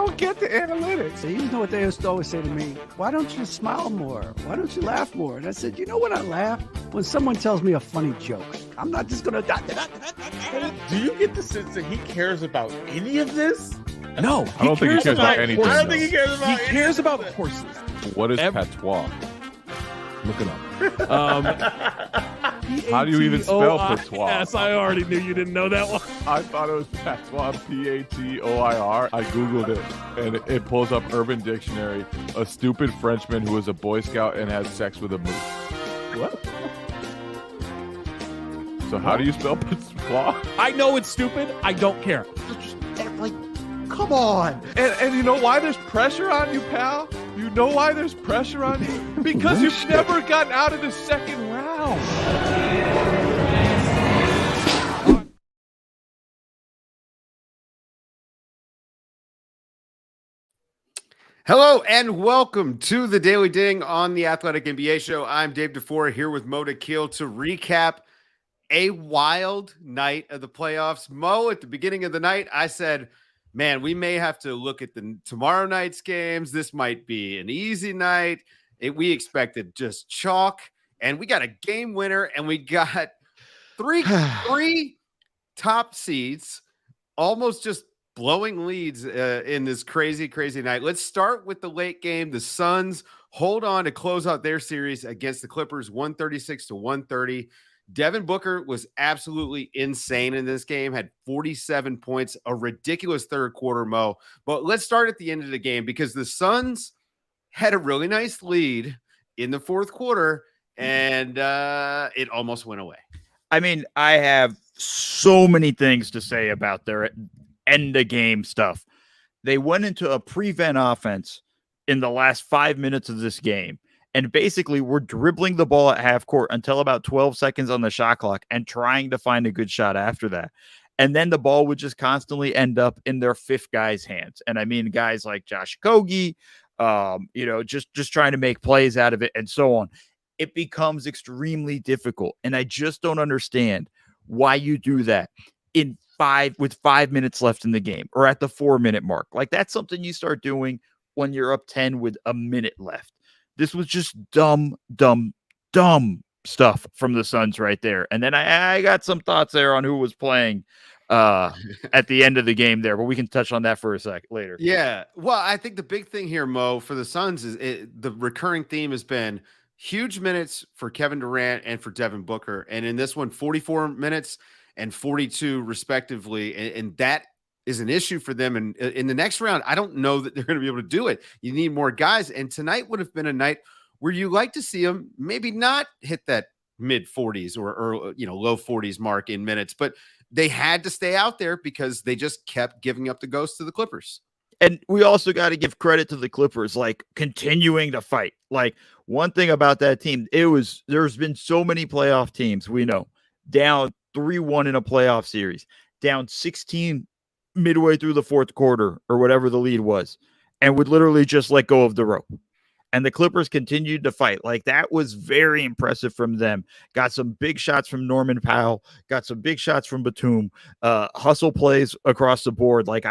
don't get the analytics. You know what they used to always say to me? Why don't you smile more? Why don't you laugh more? And I said, you know when I laugh? When someone tells me a funny joke. I'm not just going to... Do you get the sense that he cares about any of this? No, I don't think he cares about anything. I don't think he cares about He any cares of about this. horses. What is patois? Look it up. How do you even spell patois? Yes, I already knew you didn't know that one. I thought it was patois, Patoir. I Googled it, and it pulls up Urban Dictionary. A stupid Frenchman who was a Boy Scout and had sex with a moose. What? So how do you spell patois? I know it's stupid. I don't care. Like, come on. And you know why there's pressure on you, pal? You know why there's pressure on you? Because you've never gotten out of the second round. Hello and welcome to the Daily Ding on the Athletic NBA Show. I'm Dave DuFour here with Mo Dakhil to recap a wild night of the playoffs. Mo, at the beginning of the night, I said, man, we may have to look at the tomorrow night's games. This might be an easy night. We expected just chalk, and we got a game winner, and we got three top seeds almost just blowing leads in this crazy night. Let's start with the late game. The Suns hold on to close out their series against the Clippers, 136-130. Devin Booker was absolutely insane in this game, had 47 points, a ridiculous third quarter, Mo. But let's start at the end of the game because the Suns had a really nice lead in the fourth quarter, and it almost went away. I mean, I have so many things to say about their end of game stuff. They went into a prevent offense in the last 5 minutes of this game. And basically, we're dribbling the ball at half court until about 12 seconds on the shot clock and trying to find a good shot after that. And then the ball would just constantly end up in their fifth guy's hands. And I mean, guys like Josh Okogie, just trying to make plays out of it and so on. It becomes extremely difficult. And I just don't understand why you do that with 5 minutes left in the game or at the 4-minute mark. Like, that's something you start doing when you're up 10 with a minute left. This was just dumb stuff from the Suns right there. And then I got some thoughts there on who was playing at the end of the game there, but we can touch on that for a sec later. Yeah. Well, I think the big thing here, Mo, for the Suns is the recurring theme has been huge minutes for Kevin Durant and for Devin Booker. And in this one, 44 minutes and 42 respectively. And that is an issue for them. And in the next round, I don't know that they're going to be able to do it. You need more guys. And tonight would have been a night where you like to see them maybe not hit that mid 40s or low 40s mark in minutes, but they had to stay out there because they just kept giving up the ghost to the Clippers. And we also got to give credit to the Clippers, like continuing to fight. Like, one thing about that team, there's been so many playoff teams, we know, down 3-1 in a playoff series, down 16 midway through the fourth quarter or whatever the lead was, and would literally just let go of the rope. And the Clippers continued to fight. Like, that was very impressive from them. Got some big shots from Norman Powell, got some big shots from Batum, hustle plays across the board. Like,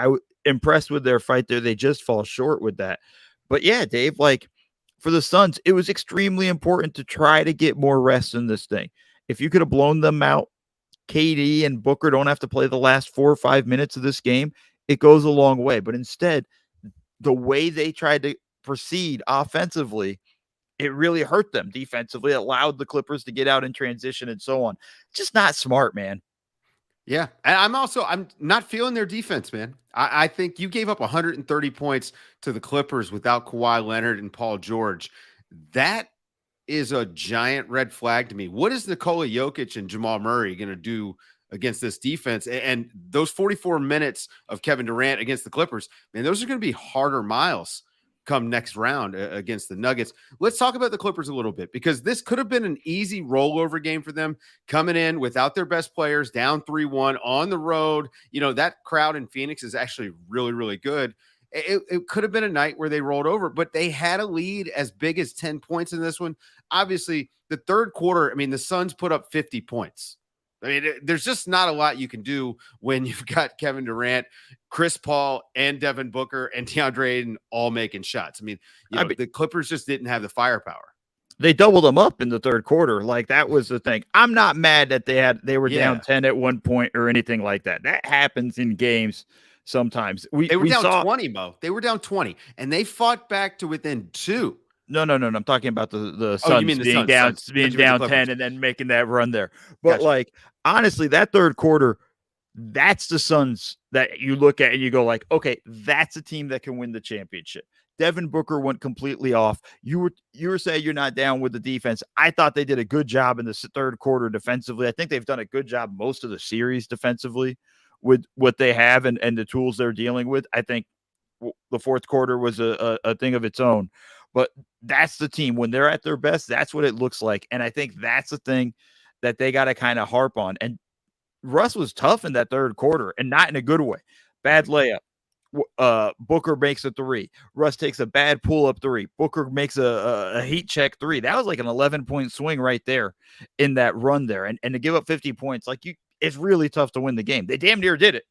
impressed with their fight there. They just fall short with that. But yeah, Dave, like, for the Suns, it was extremely important to try to get more rest in this thing. If you could have blown them out, KD and Booker don't have to play the last 4 or 5 minutes of this game, it goes a long way. But instead, the way they tried to proceed offensively, it really hurt them defensively. It allowed the Clippers to get out in transition and so on. Just not smart, man. Yeah. And I'm not feeling their defense, man. I think you gave up 130 points to the Clippers without Kawhi Leonard and Paul George. That is a giant red flag to me. What is Nikola Jokic and Jamal Murray going to do against this defense? And those 44 minutes of Kevin Durant against the Clippers, man, those are going to be harder miles come next round against the Nuggets. Let's talk about the Clippers a little bit, because this could have been an easy rollover game for them, coming in without their best players, down 3-1 on the road. You know, that crowd in Phoenix is actually really, really good. It could have been a night where they rolled over, but they had a lead as big as 10 points in this one. Obviously, the third quarter, I mean, the Suns put up 50 points. I mean, there's just not a lot you can do when you've got Kevin Durant, Chris Paul, and Devin Booker and DeAndre Ayton all making shots. I mean, the Clippers just didn't have the firepower. They doubled them up in the third quarter. Like, that was the thing. I'm not mad that they were down 10 at one point or anything like that. That happens in games sometimes. They were down 20, Mo. They were down 20, and they fought back to within 2. No. I'm talking about the Suns being down 10 and then making that run there. But like, honestly, that third quarter, that's the Suns that you look at and you go like, okay, that's a team that can win the championship. Devin Booker went completely off. You were saying you're not down with the defense. I thought they did a good job in the third quarter defensively. I think they've done a good job most of the series defensively with what they have and the tools they're dealing with. I think the fourth quarter was a thing of its own. But that's the team. When they're at their best, that's what it looks like. And I think that's the thing that they got to kind of harp on. And Russ was tough in that third quarter, and not in a good way. Bad layup. Booker makes a 3. Russ takes a bad pull-up 3. Booker makes a heat check 3. That was like an 11-point swing right there in that run there. And to give up 50 points, it's really tough to win the game. They damn near did it,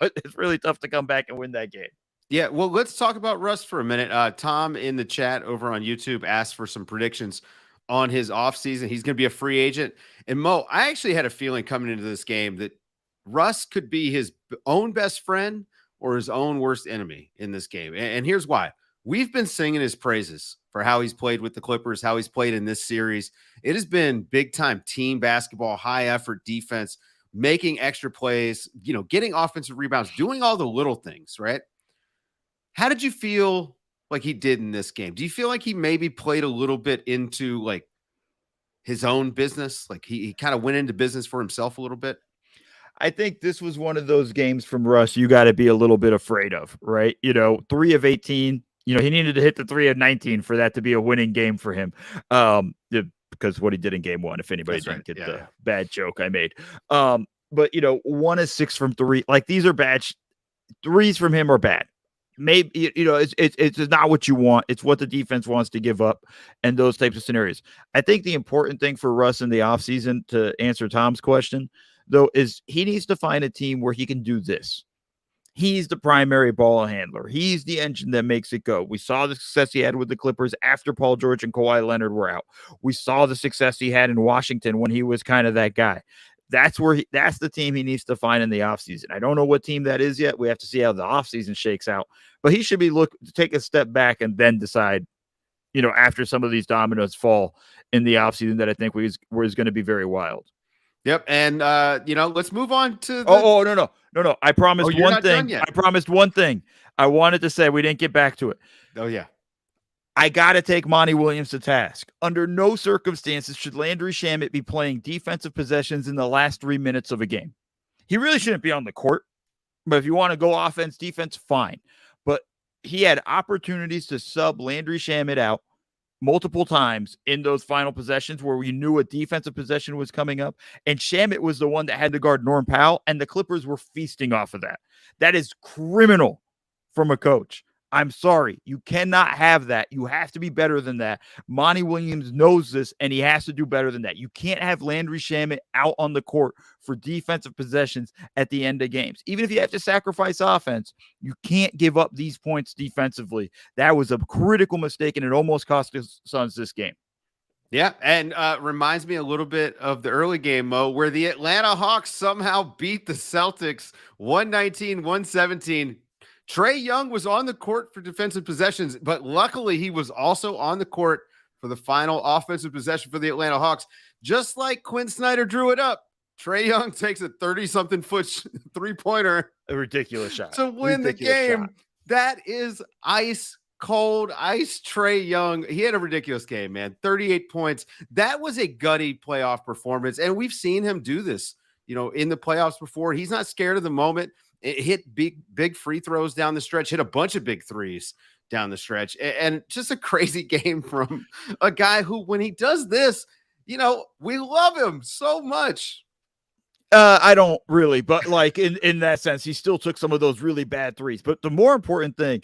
but it's really tough to come back and win that game. Yeah, well, let's talk about Russ for a minute. Tom in the chat over on YouTube asked for some predictions on his offseason. He's going to be a free agent. And Mo, I actually had a feeling coming into this game that Russ could be his own best friend or his own worst enemy in this game. And here's why. We've been singing his praises for how he's played with the Clippers, how he's played in this series. It has been big-time team basketball, high-effort defense, making extra plays, getting offensive rebounds, doing all the little things, right? How did you feel like he did in this game? Do you feel like he maybe played a little bit into like his own business? Like he kind of went into business for himself a little bit? I think this was one of those games from Russ you got to be a little bit afraid of, right? 3 of 18, he needed to hit the 3 of 19 for that to be a winning game for him. Because what he did in game 1, if anybody didn't get the bad joke I made. But 1 is 6 from 3. Like, these are bad. Threes from him are bad. Maybe it's not what you want. It's what the defense wants to give up and those types of scenarios. I think the important thing for Russ in the offseason, to answer Tom's question, though, is he needs to find a team where he can do this. He's the primary ball handler. He's the engine that makes it go. We saw the success he had with the Clippers after Paul George and Kawhi Leonard were out. We saw the success he had in Washington when he was kind of that guy. That's the team he needs to find in the offseason. I don't know what team that is yet. We have to see how the offseason shakes out. But he should be take a step back and then decide, after some of these dominoes fall in the offseason, that I think was going to be very wild. Yep. And, let's move on to No. I promised one thing. I promised one thing. I wanted to say we didn't get back to it. Oh, yeah. I got to take Monty Williams to task. Under no circumstances should Landry Shamet be playing defensive possessions in the last 3 minutes of a game. He really shouldn't be on the court. But if you want to go offense, defense, fine. But he had opportunities to sub Landry Shamet out multiple times in those final possessions where we knew a defensive possession was coming up. And Shamet was the one that had to guard Norm Powell, and the Clippers were feasting off of that. That is criminal from a coach. I'm sorry. You cannot have that. You have to be better than that. Monty Williams knows this, and he has to do better than that. You can't have Landry Shamet out on the court for defensive possessions at the end of games. Even if you have to sacrifice offense, you can't give up these points defensively. That was a critical mistake, and it almost cost the Suns this game. Yeah, and reminds me a little bit of the early game, Mo, where the Atlanta Hawks somehow beat the Celtics 119-117. Trae Young was on the court for defensive possessions, but luckily he was also on the court for the final offensive possession for the Atlanta Hawks. Just like Quinn Snyder drew it up, Trae Young takes a 30-something foot three-pointer. A ridiculous shot. To win the game. That is ice cold, ice Trae Young. He had a ridiculous game, man. 38 points. That was a gutty playoff performance, and we've seen him do this, in the playoffs before. He's not scared of the moment. It hit big free throws down the stretch, hit a bunch of big threes down the stretch, and just a crazy game from a guy who, when he does this, we love him so much. I don't really, but like in that sense, he still took some of those really bad threes. But the more important thing,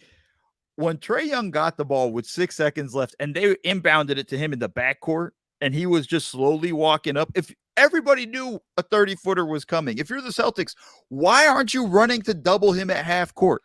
when Trae Young got the ball with 6 seconds left and they inbounded it to him in the backcourt, and he was just slowly walking up. Everybody knew a 30-footer was coming. If you're the Celtics, why aren't you running to double him at half court?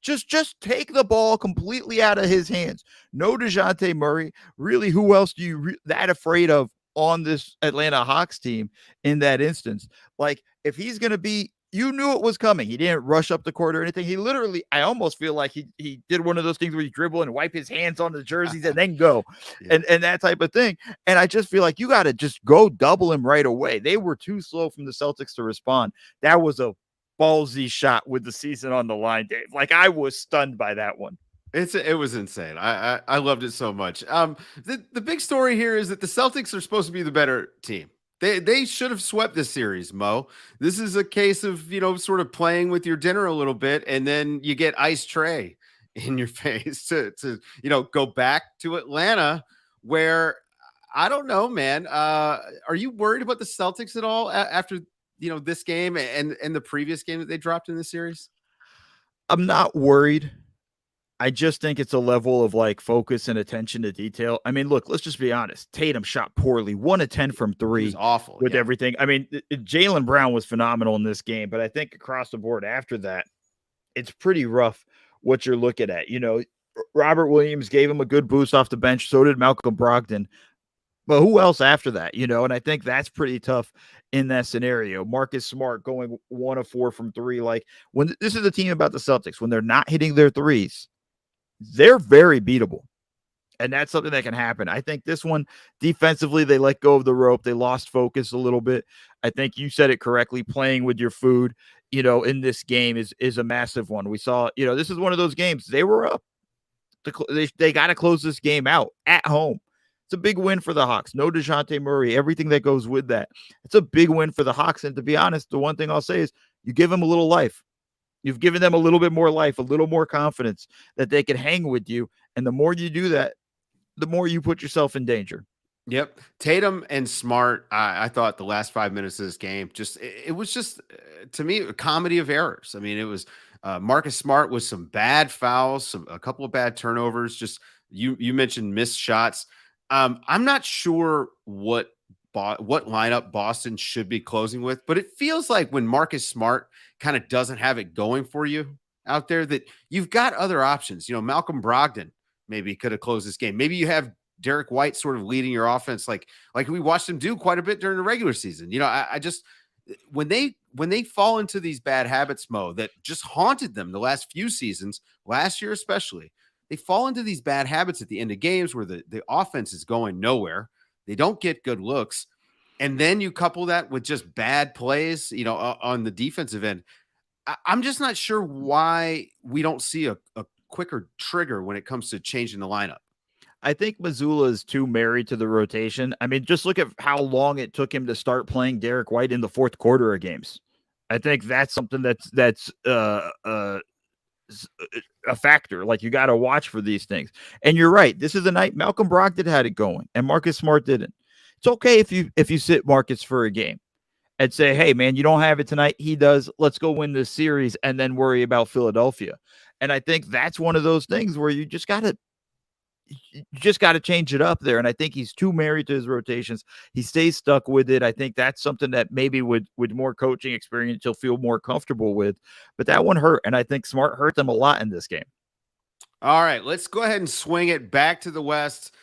Just take the ball completely out of his hands. No DeJounte Murray. Really, who else do you that afraid of on this Atlanta Hawks team in that instance? Like, if he's going to be, you knew it was coming. He didn't rush up the court or anything. He literally, I almost feel like he did one of those things where you dribble and wipe his hands on the jerseys and then go and that type of thing. And I just feel like you got to just go double him right away. They were too slow from the Celtics to respond. That was a ballsy shot with the season on the line, Dave. Like, I was stunned by that one. It was insane. I loved it so much. The big story here is that the Celtics are supposed to be the better team. They should have swept this series, Mo. This is a case of, sort of playing with your dinner a little bit, and then you get ice tray in your face to go back to Atlanta, where I don't know, man. Are you worried about the Celtics at all after this game and the previous game that they dropped in the series? I'm not worried. I just think it's a level of like focus and attention to detail. I mean, look, let's just be honest. Tatum shot poorly, 1 of 10 from 3. He was awful with everything. I mean, Jaylen Brown was phenomenal in this game, but I think across the board after that, it's pretty rough what you're looking at. Robert Williams gave him a good boost off the bench. So did Malcolm Brogdon. But who else after that? And I think that's pretty tough in that scenario. Marcus Smart going 1 of 4 from 3. Like, when this is a team about the Celtics, when they're not hitting their threes, they're very beatable. And that's something that can happen. I think this one, defensively, they let go of the rope. They lost focus a little bit. I think you said it correctly. Playing with your food, in this game is a massive one. We saw, this is one of those games. They were up. They got to close this game out at home. It's a big win for the Hawks. No DeJounte Murray, everything that goes with that. It's a big win for the Hawks. And to be honest, the one thing I'll say is you give them a little life. You've given them a little bit more life, a little more confidence that they can hang with you. And the more you do that, the more you put yourself in danger. Yep. Tatum and Smart, I thought the last 5 minutes of this game, it was just, to me, a comedy of errors. I mean, it was Marcus Smart with some bad fouls, a couple of bad turnovers. Just you mentioned missed shots. I'm not sure what lineup Boston should be closing with, but it feels like when Marcus Smart kind of doesn't have it going for you out there, that you've got other options. Malcolm Brogdon maybe could have closed this game. Maybe you have Derek White sort of leading your offense, like we watched him do quite a bit during the regular season. I just, when they fall into these bad habits, Mo, that just haunted them the last few seasons, last year especially, they fall into these bad habits at the end of games where the offense is going nowhere. They don't get good looks. And then you couple that with just bad plays, on the defensive end. I'm just not sure why we don't see a quicker trigger when it comes to changing the lineup. I think Mazzulla is too married to the rotation. I mean, just look at how long it took him to start playing Derek White in the fourth quarter of games. I think that's something that's a factor. Like, you got to watch for these things. And you're right. This is a night Malcolm Brogdon had it going and Marcus Smart didn't. It's okay if you sit Marcus for a game and say, hey, man, you don't have it tonight. He does. Let's go win this series and then worry about Philadelphia. And I think that's one of those things where you just got to change it up there. And I think he's too married to his rotations. He stays stuck with it. I think that's something that maybe with more coaching experience, he'll feel more comfortable with. But that one hurt. And I think Smart hurt them a lot in this game. All right, let's go ahead and swing it back to the West.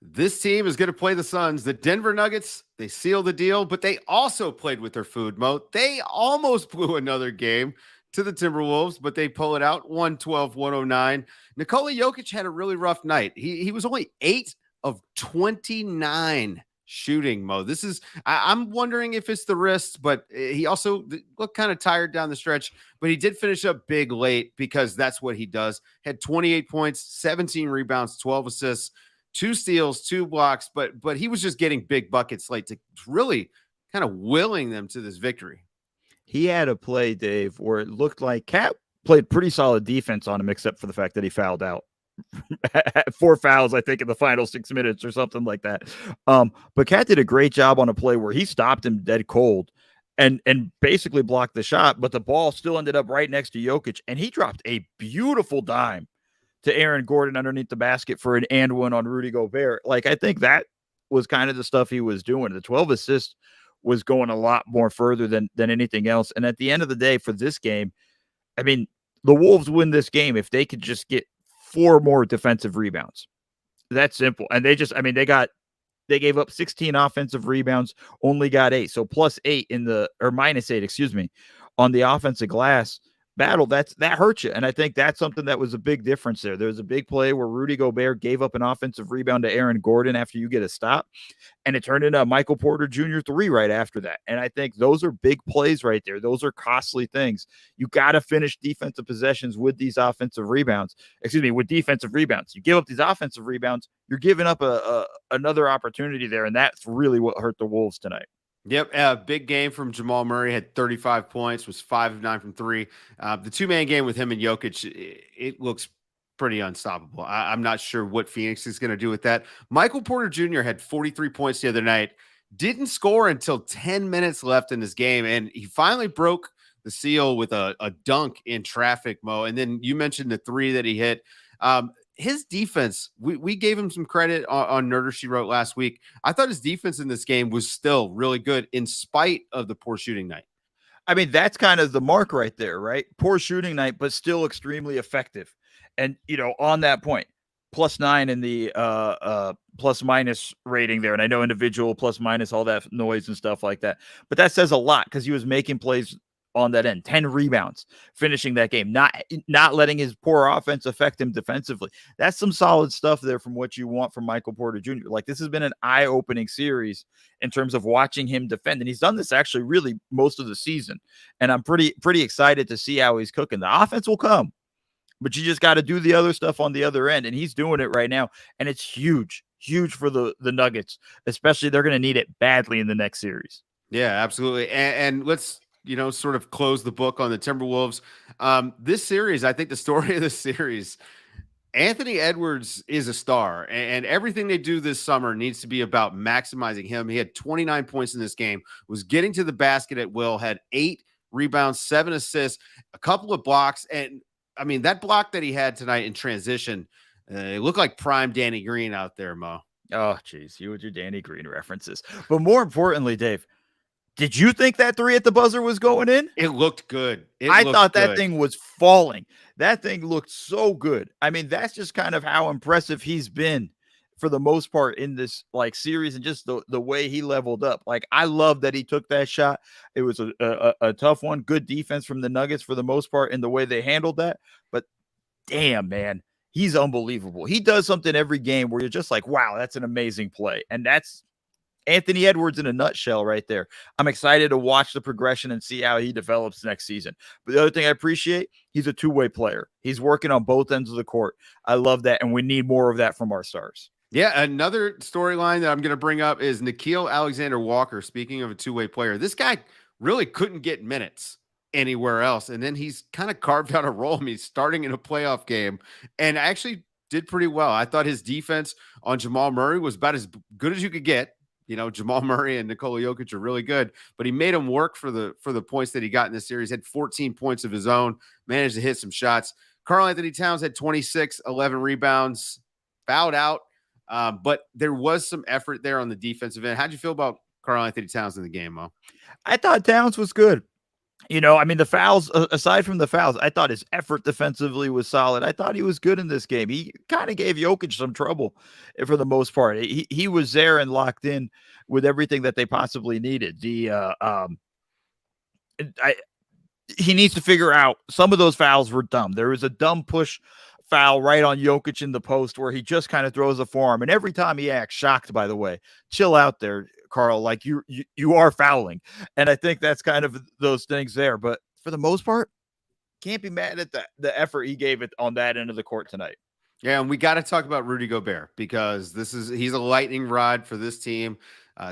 This team is going to play the Suns. The Denver Nuggets, they sealed the deal, but they also played with their food, Mo. They almost blew another game to the Timberwolves, but they pull it out 112-109. Nikola Jokic had a really rough night. He was only 8 of 29 shooting, Mo. This is, I'm wondering if it's the wrist, but he also looked kind of tired down the stretch, but he did finish up big late because that's what he does. Had 28 points, 17 rebounds, 12 assists, 2 steals, 2 blocks, but he was just getting big buckets late to really kind of willing them to this victory. He had a play, Dave, where it looked like Cat played pretty solid defense on him, except for the fact that he fouled out. 4 fouls, I think, in the final 6 minutes or something like that. But Cat did a great job on a play where he stopped him dead cold and basically blocked the shot, but the ball still ended up right next to Jokic, and he dropped a beautiful dime to Aaron Gordon underneath the basket for an and one on Rudy Gobert. Like, I think that was kind of the stuff he was doing. The 12 assists was going a lot more further than anything else. And at the end of the day, for this game, I mean, the Wolves win this game if they could just get 4 more defensive rebounds. That's simple. And they gave up 16 offensive rebounds, only got 8. So +8 -8, excuse me, on the offensive glass battle. That hurts you. And I think that's something that was a big difference there. There was a big play where Rudy Gobert gave up an offensive rebound to Aaron Gordon after you get a stop, and it turned into a Michael Porter Jr. 3 right after that. And I think those are big plays right there. Those are costly things. You got to finish defensive possessions with these offensive rebounds. With defensive rebounds. You give up these offensive rebounds, you're giving up another opportunity there, and that's really what hurt the Wolves tonight. Yep, big game from Jamal Murray, had 35 points, was 5 of 9 from 3. The two-man game with him and Jokic, it looks pretty unstoppable. I'm not sure what Phoenix is going to do with that. Michael Porter Jr. had 43 points the other night, didn't score until 10 minutes left in this game, and he finally broke the seal with a dunk in traffic, Mo. And then you mentioned the 3 that he hit. His defense, we gave him some credit on Nerder She Wrote last week. I thought his defense in this game was still really good in spite of the poor shooting night. I mean, that's kind of the mark right there, right? Poor shooting night, but still extremely effective. And, on that point, +9 in the plus-minus rating there. And I know individual plus-minus, all that noise and stuff like that. But that says a lot because he was making plays on that end. 10 rebounds, finishing that game, not letting his poor offense affect him defensively. That's some solid stuff there from what you want from Michael Porter Jr. Like, this has been an eye-opening series in terms of watching him defend. And he's done this actually really most of the season. And I'm pretty excited to see how he's cooking. The offense will come, but you just got to do the other stuff on the other end. And he's doing it right now. And it's huge for the Nuggets, especially they're going to need it badly in the next series. Yeah, absolutely. And let's, sort of close the book on the Timberwolves. This series, I think the story of this series, Anthony Edwards is a star, and everything they do this summer needs to be about maximizing him. He had 29 points in this game, was getting to the basket at will, had 8 rebounds, 7 assists, a couple of blocks. And I mean, that block that he had tonight in transition, it looked like prime Danny Green out there, Mo. Oh, geez, you with your Danny Green references. But more importantly, Dave, did you think that 3 at the buzzer was going in? It looked good. I thought that thing was falling. That thing looked so good. I mean, that's just kind of how impressive he's been for the most part in this series, and just the way he leveled up. Like, I love that he took that shot. It was a tough one. Good defense from the Nuggets for the most part in the way they handled that. But damn, man, he's unbelievable. He does something every game where you're just like, wow, that's an amazing play. And that's Anthony Edwards in a nutshell right there. I'm excited to watch the progression and see how he develops next season. But the other thing I appreciate, he's a two-way player. He's working on both ends of the court. I love that, and we need more of that from our stars. Yeah, another storyline that I'm going to bring up is Nickeil Alexander-Walker. Speaking of a two-way player, this guy really couldn't get minutes anywhere else, and then he's kind of carved out a role. I mean, he's starting in a playoff game and actually did pretty well. I thought his defense on Jamal Murray was about as good as you could get. Jamal Murray and Nikola Jokic are really good, but he made him work for the points that he got in this series. Had 14 points of his own, managed to hit some shots. Karl Anthony Towns had 26, 11 rebounds, fouled out, but there was some effort there on the defensive end. How'd you feel about Karl Anthony Towns in the game, Mo? I thought Towns was good. The fouls, aside from the fouls, I thought his effort defensively was solid. I thought he was good in this game. He kind of gave Jokic some trouble for the most part. He was there and locked in with everything that they possibly needed. He needs to figure out some of those fouls were dumb. There was a dumb push foul right on Jokic in the post where he just kind of throws a forearm. And every time he acts shocked, by the way, chill out there, Karl, like you are fouling. And I think that's kind of those things there. But for the most part, can't be mad at the effort he gave it on that end of the court tonight. Yeah, and we got to talk about Rudy Gobert because he's a lightning rod for this team.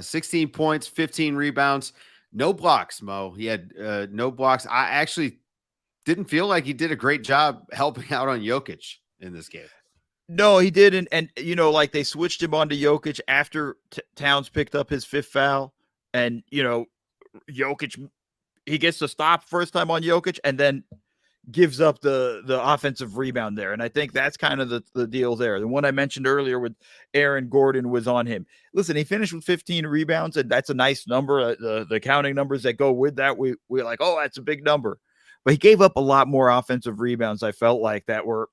16 points, 15 rebounds, no blocks, Mo. He had no blocks. I actually didn't feel like he did a great job helping out on Jokic in this game. No, he didn't. And they switched him onto Jokic after Towns picked up his 5th foul. And, Jokic, he gets to stop first time on Jokic. And then gives up the offensive rebound there. And I think that's kind of the deal there. The one I mentioned earlier with Aaron Gordon was on him. Listen, he finished with 15 rebounds, and that's a nice number. The counting numbers that go with that, we're like, oh, that's a big number. But he gave up a lot more offensive rebounds, I felt like, that were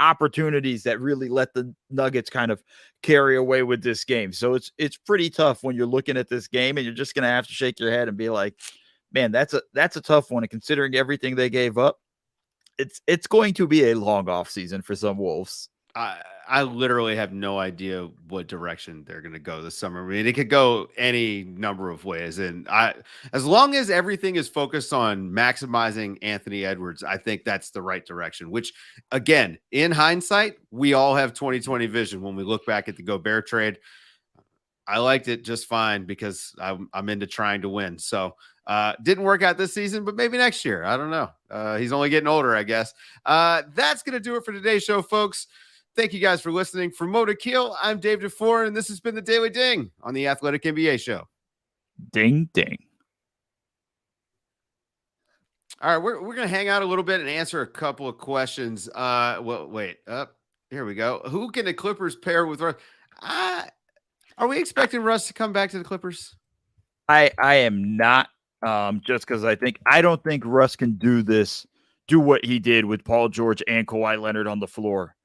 opportunities that really let the Nuggets kind of carry away with this game. So it's pretty tough when you're looking at this game, and you're just going to have to shake your head and be like, man, that's a tough one. And considering everything they gave up, it's going to be a long off season for some Wolves. I literally have no idea what direction they're going to go this summer. I mean, it could go any number of ways. And as long as everything is focused on maximizing Anthony Edwards, I think that's the right direction, which, again, in hindsight, we all have 20/20 vision. When we look back at the Gobert trade, I liked it just fine because I'm into trying to win. So didn't work out this season, but maybe next year. I don't know. He's only getting older, I guess. That's going to do it for today's show, folks. Thank you guys for listening. For Mo Dakhil, I'm Dave DuFour, and this has been the Daily Ding on the Athletic NBA Show. Ding, ding. All right, we're going to hang out a little bit and answer a couple of questions. Well, wait. Here we go. Who can the Clippers pair with Russ? Are we expecting Russ to come back to the Clippers? I am not, just because I don't think Russ can do what he did with Paul George and Kawhi Leonard on the floor.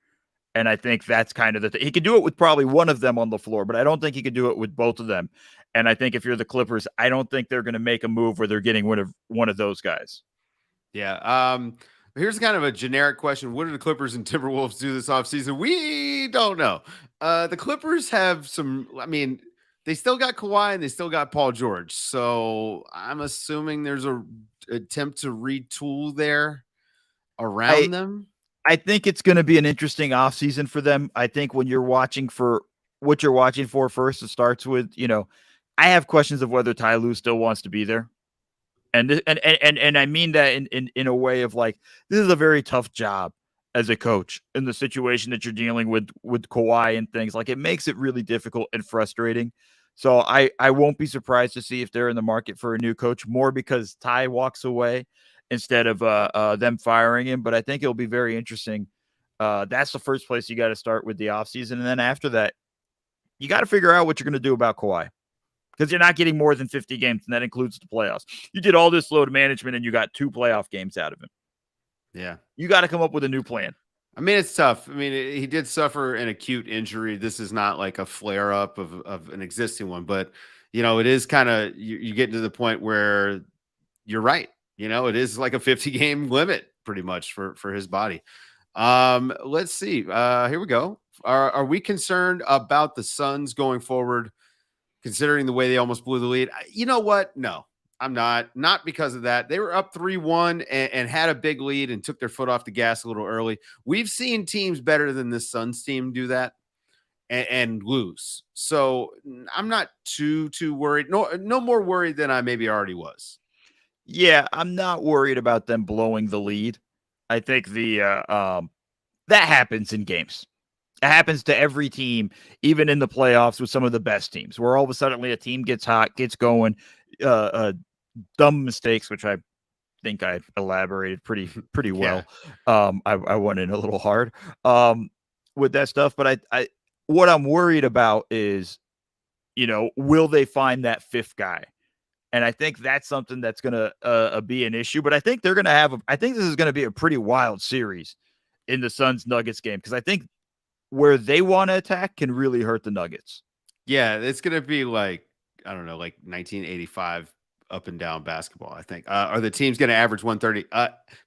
And I think that's kind of he could do it with probably one of them on the floor, but I don't think he could do it with both of them. And I think if you're the Clippers, I don't think they're going to make a move where they're getting one of those guys. Yeah. Here's kind of a generic question. What do the Clippers and Timberwolves do this offseason? We don't know. The Clippers have they still got Kawhi and they still got Paul George. So I'm assuming there's a attempt to retool there around them. I think it's going to be an interesting offseason for them. I think when you're watching for what you're watching for first, it starts with, I have questions of whether Ty Lue still wants to be there. And I mean that in a way of like, this is a very tough job as a coach in the situation that you're dealing with Kawhi and things. Like, it makes it really difficult and frustrating. So I won't be surprised to see if they're in the market for a new coach, more because Ty walks away instead of them firing him. But I think it'll be very interesting. That's the first place you got to start with the offseason. And then after that, you got to figure out what you're going to do about Kawhi, because you're not getting more than 50 games, and that includes the playoffs. You did all this load management, and you got 2 playoff games out of him. Yeah. You got to come up with a new plan. I mean, it's tough. I mean, he did suffer an acute injury. This is not like a flare up of an existing one, but it is kind of, you get to the point where you're right. It is like a 50 game limit pretty much for his body. Let's see. Here we go. Are we concerned about the Suns going forward, considering the way they almost blew the lead? You know what? No, I'm not because of that. They were up 3-1 and had a big lead and took their foot off the gas a little early. We've seen teams better than this Suns team do that and lose. So I'm not too worried. No more worried than I maybe already was. Yeah, I'm not worried about them blowing the lead. I think that happens in games. It happens to every team, even in the playoffs with some of the best teams, where all of a sudden a team gets hot, gets going, dumb mistakes, which I think I elaborated pretty well. Yeah. I went in a little hard with that stuff, but I what I'm worried about is, will they find that fifth guy? And I think that's something that's going to be an issue. But I think they're going to I think this is going to be a pretty wild series in the Suns-Nuggets game, because I think where they want to attack can really hurt the Nuggets. Yeah, it's going to be like, I don't know, like 1985 up and down basketball, I think. Are the teams going to average 130?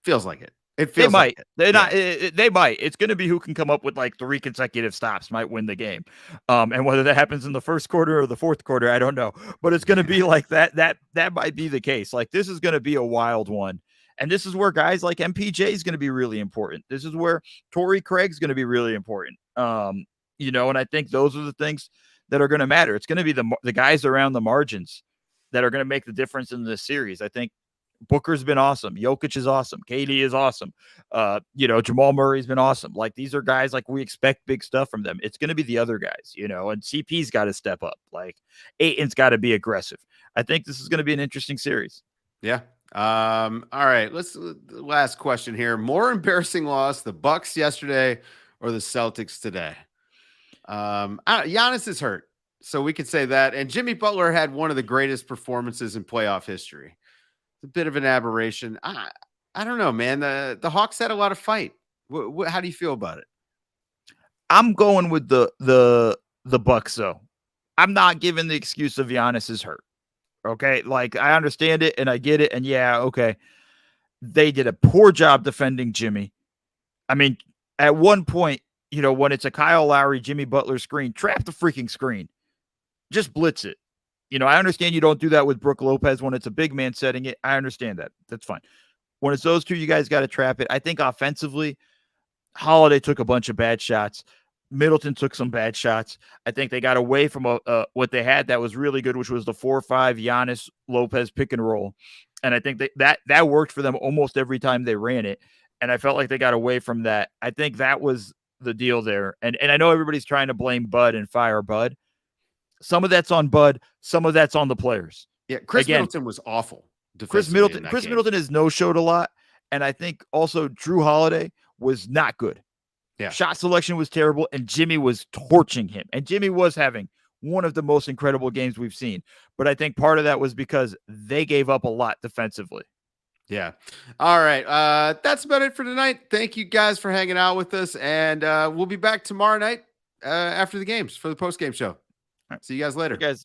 Feels like it. It feels like it. They're not. They might. It's going to be who can come up with like 3 consecutive stops might win the game. And whether that happens in the first quarter or the fourth quarter, I don't know. But it's going to be like that. That might be the case. Like, this is going to be a wild one. And this is where guys like MPJ is going to be really important. This is where Torrey Craig's going to be really important. And I think those are the things that are going to matter. It's going to be the guys around the margins that are going to make the difference in this series. I think Booker's been awesome. Jokic is awesome. KD is awesome. Jamal Murray's been awesome. Like, these are guys, like, we expect big stuff from them. It's going to be the other guys, and CP's got to step up. Like, Ayton's got to be aggressive. I think this is going to be an interesting series. Yeah. All right. Last question here. More embarrassing loss, the Bucks yesterday or the Celtics today? Giannis is hurt, so we could say that. And Jimmy Butler had one of the greatest performances in playoff history. It's a bit of an aberration. I don't know, man. The Hawks had a lot of fight. How do you feel about it? I'm going with the Bucks though. I'm not giving the excuse of Giannis is hurt. Okay, like I understand it and I get it, and yeah, okay. They did a poor job defending Jimmy. I mean, at one point, when it's a Kyle Lowry, Jimmy Butler screen, trap the freaking screen. Just blitz it. I understand you don't do that with Brook Lopez when it's a big man setting it. I understand that. That's fine. When it's those two, you guys got to trap it. I think offensively, Holiday took a bunch of bad shots. Middleton took some bad shots. I think they got away from what they had that was really good, which was the 4-5 Giannis Lopez pick and roll. And I think that worked for them almost every time they ran it. And I felt like they got away from that. I think that was the deal there. And I know everybody's trying to blame Bud and fire Bud. Some of that's on Bud. Some of that's on the players. Yeah, Chris Middleton was awful. Chris Middleton is no-showed a lot. And I think also Drew Holiday was not good. Yeah. Shot selection was terrible, and Jimmy was torching him. And Jimmy was having one of the most incredible games we've seen. But I think part of that was because they gave up a lot defensively. Yeah. All right. That's about it for tonight. Thank you guys for hanging out with us. And we'll be back tomorrow night after the games for the post-game show. All right. See you guys later. Guys.